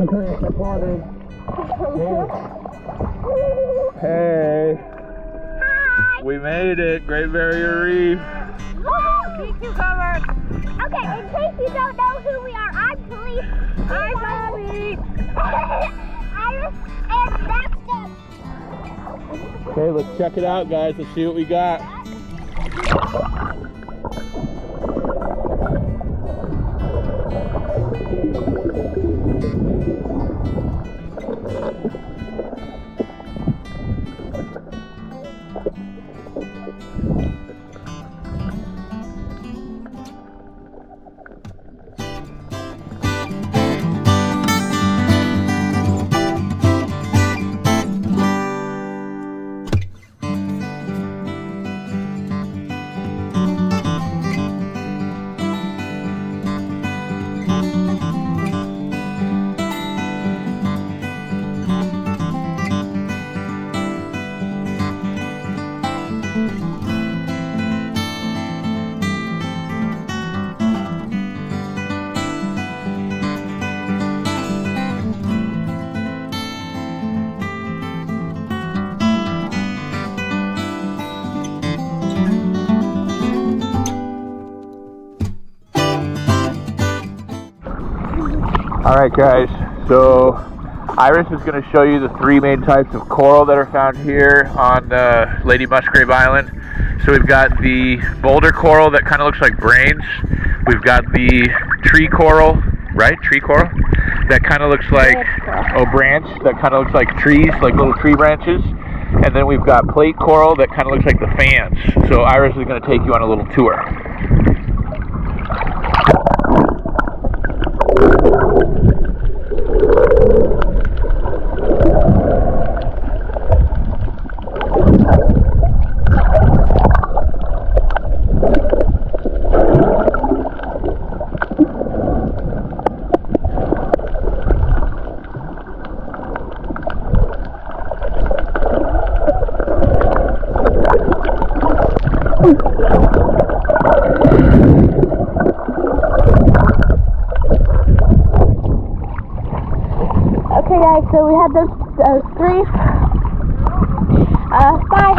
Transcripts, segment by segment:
Okay, hey. Hi! We made it, Great Barrier Reef. Woo! Cucumber. Okay, in case you don't know who we are, I'm Police. I'm Police. Iris and Baxter. Okay, let's check it out, guys. Let's see what we got. Alright guys, so Iris is going to show you the three main types of coral that are found here on Lady Musgrave Island. So we've got the boulder coral that kind of looks like brains. We've got the tree coral, right? Tree coral? That kind of looks like, branch, that kind of looks like trees, like little tree branches. And then we've got plate coral that kind of looks like the fans. So Iris is going to take you on a little tour. Okay guys, so we had those three. Bye.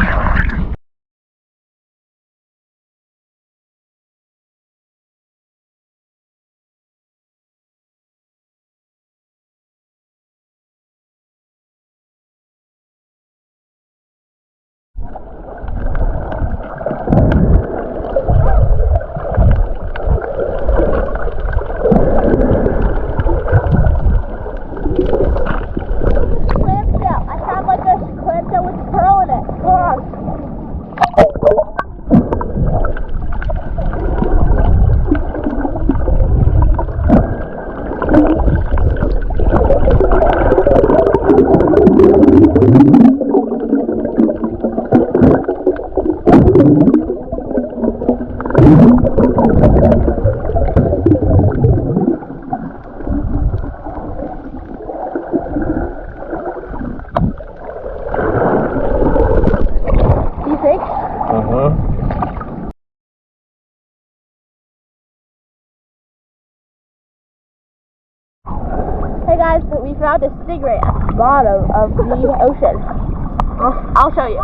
Hey guys, we found a stingray at the bottom of the ocean. I'll show you.